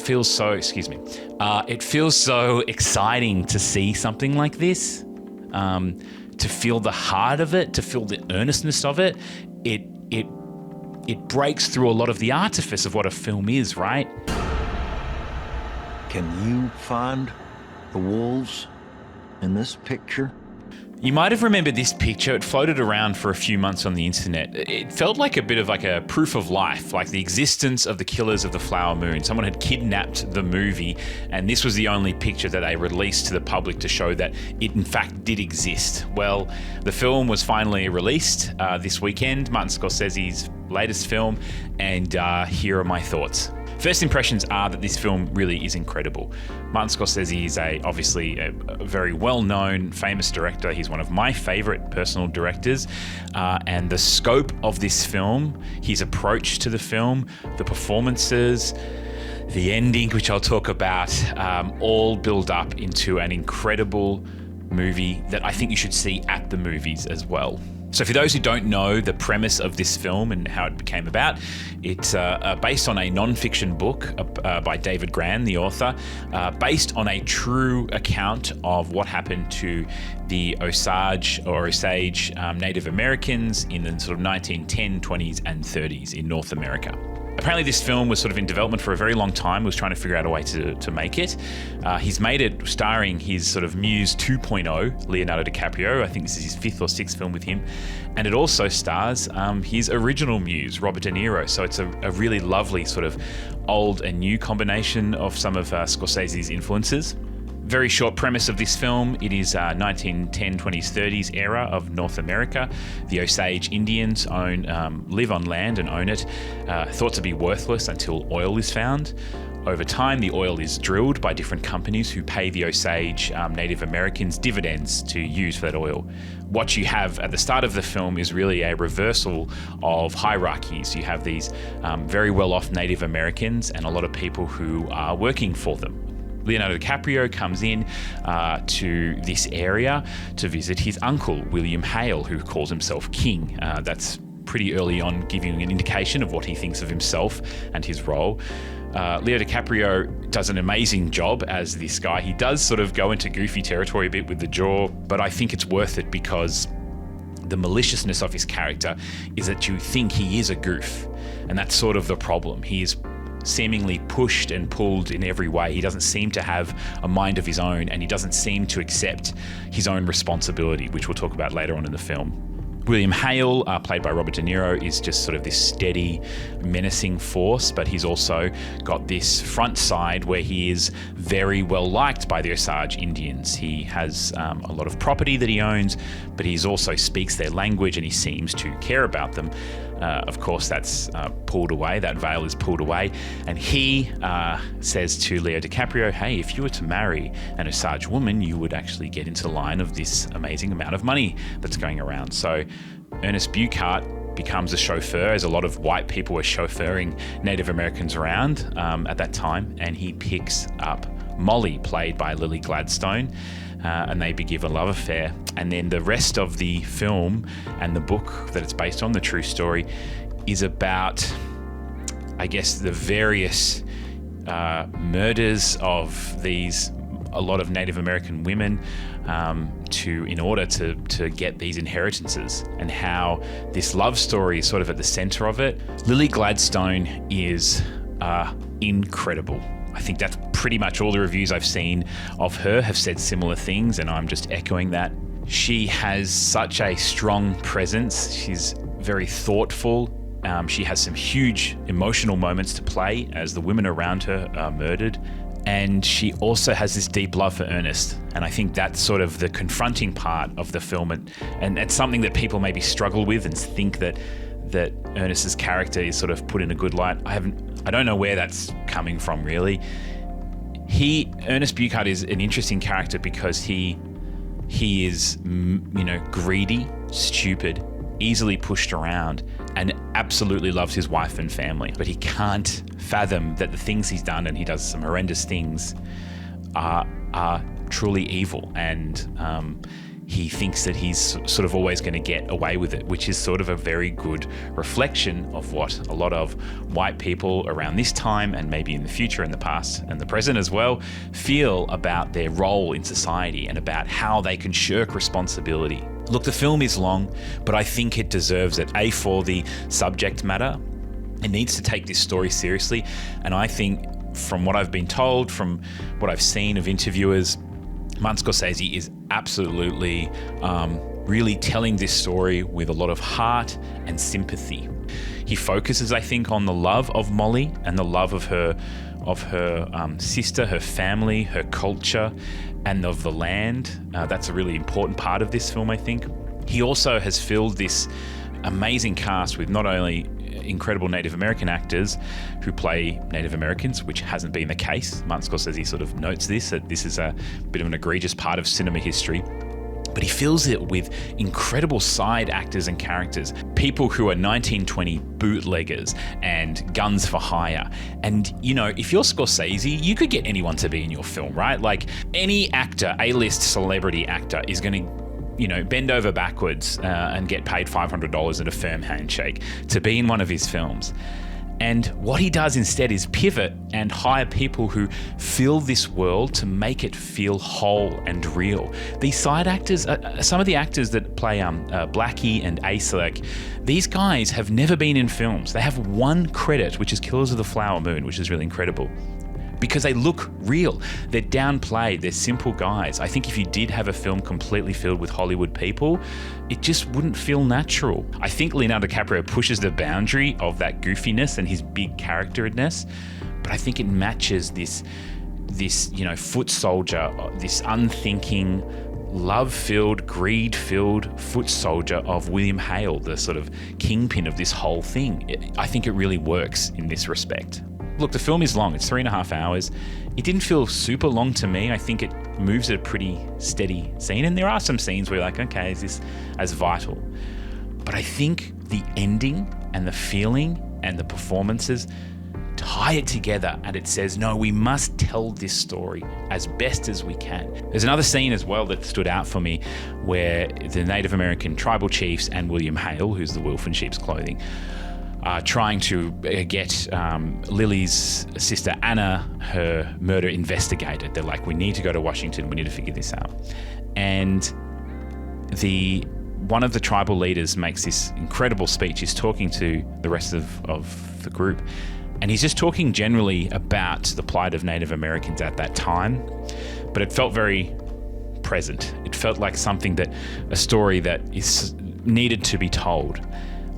feels so, it feels so exciting to see something like this, to feel the heart of it, to feel the earnestness of it. It breaks through a lot of the artifice of what a film is, right? Can you find the wolves in this picture? You might have remembered this picture. It floated around for a few months on the internet. It felt like a bit of like a proof of life, like the existence of the Killers of the Flower Moon. Someone had kidnapped the movie, and this was the only picture that they released to the public to show that it in fact did exist. Well, the film was finally released this weekend, Martin Scorsese's latest film, and here are my thoughts. First impressions are that this film really is incredible. Martin Scorsese is obviously a very well-known, famous director. He's one of my favorite personal directors. And the scope of this film, his approach to the film, the performances, the ending, which I'll talk about, all build up into an incredible movie that I think you should see at the movies as well. So for those who don't know the premise of this film and how it came about, it's based on a non-fiction book by David Grann, the author, based on a true account of what happened to the Osage Native Americans in the sort of 1910s, 20s and 30s in North America. Apparently this film was sort of in development for a very long time, was trying to figure out a way to make it. He's made it starring his sort of Muse 2.0, Leonardo DiCaprio. I think this is his 5th or 6th film with him. And it also stars his original Muse, Robert De Niro. So it's a really lovely sort of old and new combination of some of Scorsese's influences. Very short premise of this film. It is 1910s, 20s, 30s era of North America. The Osage Indians live on land and own it, thought to be worthless until oil is found. Over time, the oil is drilled by different companies who pay the Osage Native Americans dividends to use for that oil. What you have at the start of the film is really a reversal of hierarchies. You have these very well-off Native Americans and a lot of people who are working for them. Leonardo DiCaprio comes in to this area to visit his uncle, William Hale, who calls himself King. That's pretty early on, giving an indication of what he thinks of himself and his role. Leo DiCaprio does an amazing job as this guy. He does sort of go into goofy territory a bit with the jaw, but I think it's worth it because the maliciousness of his character is that you think he is a goof, and that's sort of the problem. He is seemingly pushed and pulled in every way. He doesn't seem to have a mind of his own, and he doesn't seem to accept his own responsibility, which we'll talk about later on in the film. William Hale, played by Robert De Niro, is just sort of this steady, menacing force, but he's also got this front side where he is very well liked by the Osage Indians. He has a lot of property that he owns, but he also speaks their language and he seems to care about them. Of course, that's pulled away. That veil is pulled away. And he says to Leo DiCaprio, hey, if you were to marry an Osage woman, you would actually get into line of this amazing amount of money that's going around. So Ernest Buchart becomes a chauffeur, as a lot of white people were chauffeuring Native Americans around at that time. And he picks up Molly, played by Lily Gladstone. And they begin a love affair. And then the rest of the film and the book that it's based on, the true story, is about, I guess, the various murders of a lot of Native American women in order to get these inheritances, and how this love story is sort of at the center of it. Lily Gladstone is incredible. I think that's pretty much all the reviews I've seen of her have said similar things, and I'm just echoing that. She has such a strong presence. She's very thoughtful. She has some huge emotional moments to play as the women around her are murdered. And she also has this deep love for Ernest. And I think that's sort of the confronting part of the film. And it's something that people maybe struggle with and think that Ernest's character is sort of put in a good light. I don't know where that's coming from, really. Ernest Buchart is an interesting character because he is, greedy, stupid, easily pushed around, and absolutely loves his wife and family. But he can't fathom that the things he's done, and he does some horrendous things, are truly evil. And he thinks that he's sort of always going to get away with it, which is sort of a very good reflection of what a lot of white people around this time, and maybe in the future, in the past and the present as well, feel about their role in society and about how they can shirk responsibility. Look, the film is long, but I think it deserves it. A, for the subject matter. It needs to take this story seriously. And I think from what I've been told, from what I've seen of interviewers, Martin Scorsese is absolutely really telling this story with a lot of heart and sympathy. He focuses, I think, on the love of Molly and the love of her sister, her family, her culture, and of the land. That's a really important part of this film, I think. He also has filled this amazing cast with not only incredible Native American actors who play Native Americans, which hasn't been the case. Martin Scorsese sort of notes this, that this is a bit of an egregious part of cinema history. But he fills it with incredible side actors and characters, people who are 1920 bootleggers and guns for hire. And, you know, if you're Scorsese, you could get anyone to be in your film, right? Like any actor, A-list celebrity actor, is going to, you know, bend over backwards and get paid $500 and a firm handshake to be in one of his films. And what he does instead is pivot and hire people who fill this world to make it feel whole and real. These side actors, some of the actors that play Blackie and Ace, like, these guys have never been in films. They have one credit, which is Killers of the Flower Moon, which is really incredible. Because they look real. They're downplayed. They're simple guys. I think if you did have a film completely filled with Hollywood people, it just wouldn't feel natural. I think Leonardo DiCaprio pushes the boundary of that goofiness and his big characteredness, but I think it matches this foot soldier, this unthinking, love-filled, greed-filled foot soldier of William Hale, the sort of kingpin of this whole thing. I think it really works in this respect. Look, the film is long. It's 3.5 hours. It didn't feel super long to me. I think it moves at a pretty steady scene. And there are some scenes where you're like, okay, is this as vital? But I think the ending and the feeling and the performances tie it together, and it says, no, we must tell this story as best as we can. There's another scene as well that stood out for me where the Native American tribal chiefs and William Hale, who's the wolf in sheep's clothing, trying to get Lily's sister Anna, her murder investigated. They're like, we need to go to Washington. We need to figure this out. And one of the tribal leaders makes this incredible speech. He's talking to the rest of the group. And he's just talking generally about the plight of Native Americans at that time. But it felt very present. It felt like a story that is needed to be told.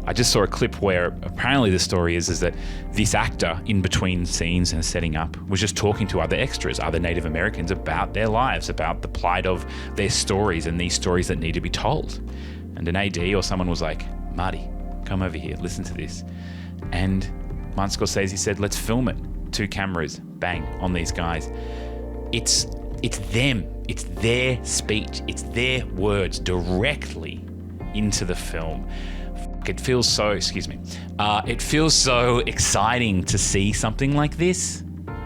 I just saw a clip where apparently the story is that this actor, in between scenes and setting up, was just talking to other extras, other Native Americans, about their lives, about the plight of their stories and these stories that need to be told. And an AD or someone was like, Marty, come over here, listen to this. And Martin Scorsese said, let's film it. 2 cameras, bang, on these guys. It's them. It's their speech. It's their words directly into the film. It feels so, it feels so exciting to see something like this,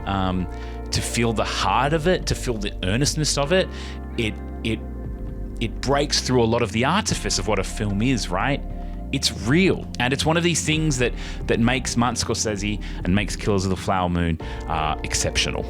to feel the heart of it, to feel the earnestness of it. It breaks through a lot of the artifice of what a film is, right? It's real. And it's one of these things that makes Martin Scorsese and makes Killers of the Flower Moon exceptional.